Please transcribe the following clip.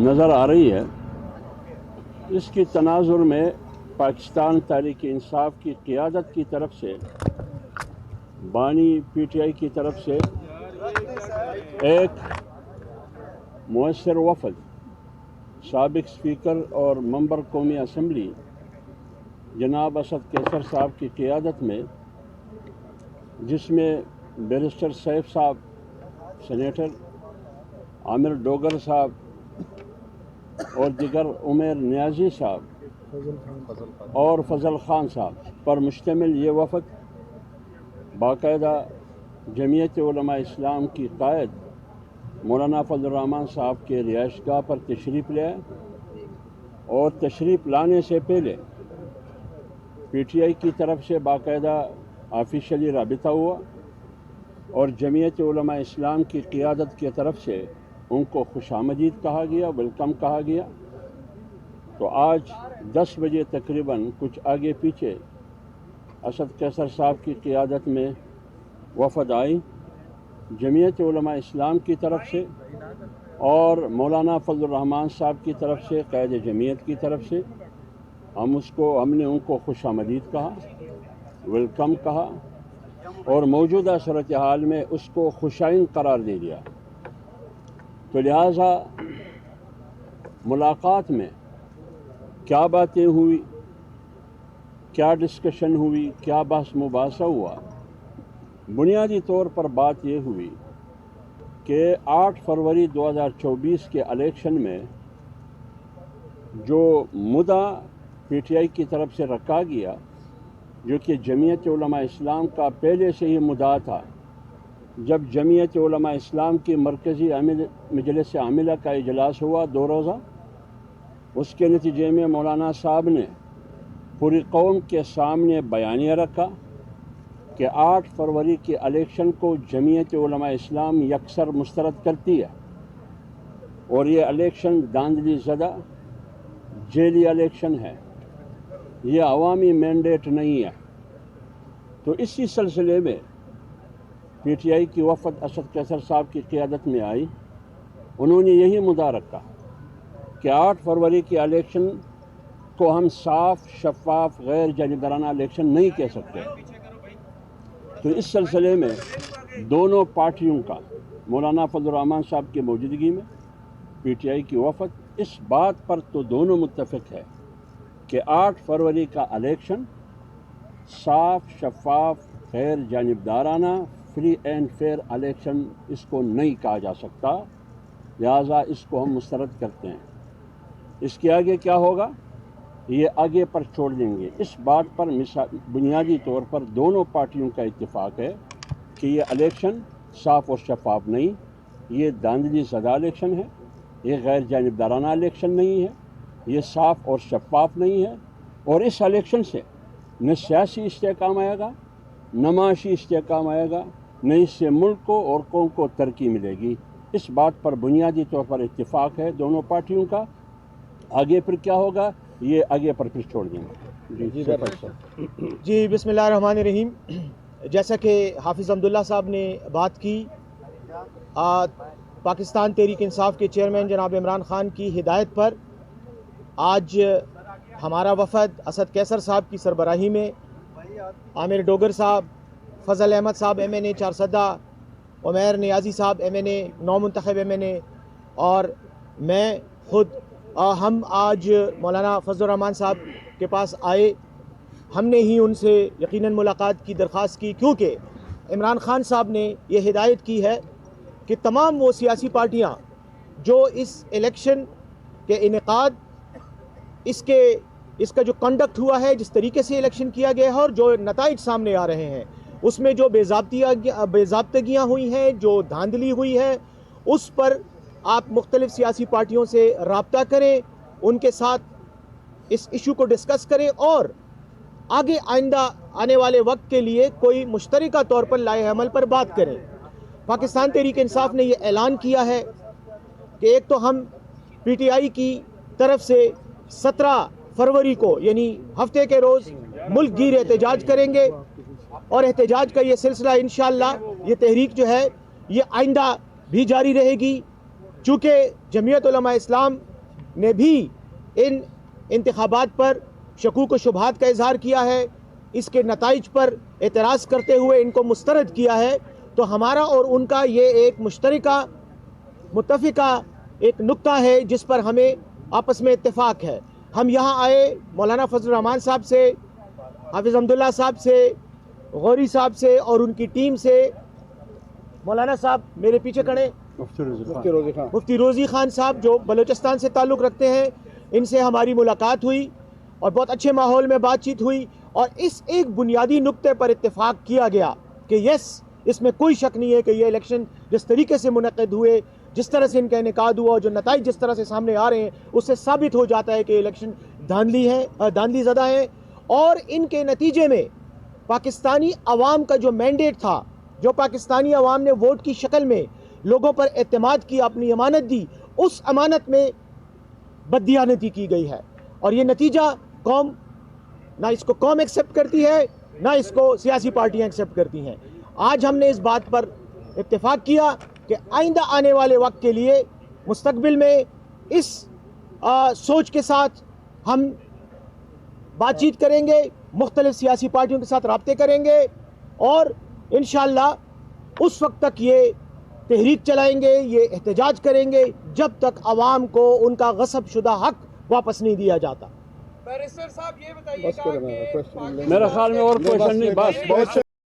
نظر آ رہی ہے، اس کی تناظر میں پاکستان تحریک انصاف کی قیادت کی طرف سے، بانی پی ٹی آئی کی طرف سے ایک مؤثر وفد سابق اسپیکر اور ممبر قومی اسمبلی جناب اسد کیسر صاحب کی قیادت میں، جس میں بیرسٹر سیف صاحب سینیٹر، عامر ڈوگر صاحب اور دیگر عمیر نیازی صاحب اور فضل خان صاحب پر مشتمل یہ وفد باقاعدہ جمعیت علماء اسلام کی قائد مولانا فضل الرحمان صاحب کے رہائش گاہ پر تشریف لے اور تشریف لانے سے پہلے پی ٹی آئی کی طرف سے باقاعدہ آفیشلی رابطہ ہوا اور جمعیت علماء اسلام کی قیادت کی طرف سے ان کو خوش آمدید کہا گیا، ویلکم کہا گیا۔ تو آج 10 بجے تقریباً کچھ آگے پیچھے اسد کیسر صاحب کی قیادت میں وفد آئی جمعیت علماء اسلام کی طرف سے اور مولانا فضل الرحمان صاحب کی طرف سے، قائد جمعیت کی طرف سے۔ ہم نے ان کو خوش آمدید کہا، ویلکم کہا اور موجودہ صورتحال میں اس کو خوشائن قرار دے دیا۔ تو لہٰذا ملاقات میں کیا باتیں ہوئی، کیا ڈسکشن ہوئی، کیا بحث مباحثہ ہوا، بنیادی طور پر بات یہ ہوئی کہ 8 فروری 2024 کے الیکشن میں جو مدعا پی ٹی آئی کی طرف سے رکھا گیا، جو کہ جمعیت علماء اسلام کا پہلے سے ہی مدعا تھا، جب جمعیت علماء اسلام کی مرکزی مجلس عاملہ کا اجلاس ہوا 2 روزہ، اس کے نتیجے میں مولانا صاحب نے پوری قوم کے سامنے بیانیہ رکھا کہ 8 فروری کے الیکشن کو جمعیت علماء اسلام یکسر مسترد کرتی ہے اور یہ الیکشن دھاندلی زدہ جیلی الیکشن ہے، یہ عوامی مینڈیٹ نہیں ہے۔ تو اسی سلسلے میں پی ٹی آئی کی وفد اسد کیسر صاحب کی قیادت میں آئی، انہوں نے یہی مدعا رکھا کہ 8 فروری کے الیکشن کو ہم صاف، شفاف، غیر جانبدارانہ الیکشن نہیں کہہ سکتے۔ تو اس سلسلے میں دونوں پارٹیوں کا، مولانا فضل الرحمان صاحب کی موجودگی میں پی ٹی آئی کی وفد اس بات پر تو دونوں متفق ہے کہ 8 فروری کا الیکشن صاف، شفاف، غیر جانبدارانہ، فری اینڈ فیئر الیکشن اس کو نہیں کہا جا سکتا، لہٰذا اس کو ہم مسترد کرتے ہیں۔ اس کے آگے کیا ہوگا یہ آگے پر چھوڑ دیں گے۔ اس بات پر بنیادی طور پر دونوں پارٹیوں کا اتفاق ہے کہ یہ الیکشن صاف اور شفاف نہیں، یہ دھاندلی زدہ الیکشن ہے، یہ غیر جانبدارانہ الیکشن نہیں ہے، یہ صاف اور شفاف نہیں ہے، اور اس الیکشن سے نہ سیاسی استحکام آئے گا، نہ معاشی استحکام آئے گا، نہ اس سے ملک کو اور قوم کو ترقی ملے گی۔ اس بات پر بنیادی طور پر اتفاق ہے دونوں پارٹیوں کا۔ آگے پھر کیا ہوگا یہ آگے پر پھر چھوڑ دیں گے۔ جی بسم اللہ الرحمن الرحیم۔ جیسا کہ حافظ عبداللہ صاحب نے بات کی، پاکستان تحریک انصاف کے چیئرمین جناب عمران خان کی ہدایت پر آج ہمارا وفد اسد کیسر صاحب کی سربراہی میں عامر ڈوگر صاحب، فضل احمد صاحب ایم این اے چارسدہ، عمیر نیازی صاحب ایم این اے نو منتخب ایم این اے اور میں خود، ہم آج مولانا فضل الرحمان صاحب کے پاس آئے۔ ہم نے ہی ان سے یقیناً ملاقات کی درخواست کی، کیونکہ عمران خان صاحب نے یہ ہدایت کی ہے کہ تمام وہ سیاسی پارٹیاں جو اس الیکشن کے انعقاد، اس کا جو کنڈکٹ ہوا ہے، جس طریقے سے الیکشن کیا گیا ہے اور جو نتائج سامنے آ رہے ہیں، اس میں جو بے ضابطگیاں ہوئی ہیں، جو دھاندلی ہوئی ہے، اس پر آپ مختلف سیاسی پارٹیوں سے رابطہ کریں، ان کے ساتھ اس ایشو کو ڈسکس کریں اور آگے آئندہ آنے والے وقت کے لیے کوئی مشترکہ طور پر لائحہ عمل پر بات کریں۔ پاکستان تحریک انصاف نے یہ اعلان کیا ہے کہ ایک تو ہم پی ٹی آئی کی طرف سے 17 فروری کو یعنی ہفتے کے روز ملک گیر احتجاج کریں گے، اور احتجاج کا یہ سلسلہ انشاءاللہ، یہ تحریک جو ہے یہ آئندہ بھی جاری رہے گی، چونکہ جمعیت علماء اسلام نے بھی ان انتخابات پر شکوک و شبہات کا اظہار کیا ہے، اس کے نتائج پر اعتراض کرتے ہوئے ان کو مسترد کیا ہے، تو ہمارا اور ان کا یہ ایک مشترکہ متفقہ ایک نقطہ ہے جس پر ہمیں آپس میں اتفاق ہے۔ ہم یہاں آئے مولانا فضل الرحمان صاحب سے، حافظ حمداللہ صاحب سے، غوری صاحب سے اور ان کی ٹیم سے، مولانا صاحب میرے پیچھے کھڑے، مفتی روزی خان صاحب جو بلوچستان سے تعلق رکھتے ہیں، ان سے ہماری ملاقات ہوئی اور بہت اچھے ماحول میں بات چیت ہوئی، اور اس ایک بنیادی نقطے پر اتفاق کیا گیا کہ یس، اس میں کوئی شک نہیں ہے کہ یہ الیکشن جس طریقے سے منعقد ہوئے، جس طرح سے ان کا انعقاد ہوا اور جو نتائج جس طرح سے سامنے آ رہے ہیں، اس سے ثابت ہو جاتا ہے کہ الیکشن دھاندلی زدہ ہیں، اور ان کے نتیجے میں پاکستانی عوام کا جو مینڈیٹ تھا، جو پاکستانی عوام نے ووٹ کی شکل میں لوگوں پر اعتماد کیا، اپنی امانت دی، اس امانت میں بددیانتی کی گئی ہے، اور یہ نتیجہ نہ اس کو قوم ایکسیپٹ کرتی ہے، نہ اس کو سیاسی پارٹیاں ایکسیپٹ کرتی ہیں۔ آج ہم نے اس بات پر اتفاق کیا کہ آئندہ آنے والے وقت کے لیے مستقبل میں اس سوچ کے ساتھ ہم بات چیت کریں گے، مختلف سیاسی پارٹیوں کے ساتھ رابطے کریں گے، اور انشاءاللہ اس وقت تک یہ تحریک چلائیں گے، یہ احتجاج کریں گے جب تک عوام کو ان کا غصب شدہ حق واپس نہیں دیا جاتا۔ بیرسٹر صاحب یہ بتائیے گا کہ میرا خیال میں اور کوشچن نہیں، بس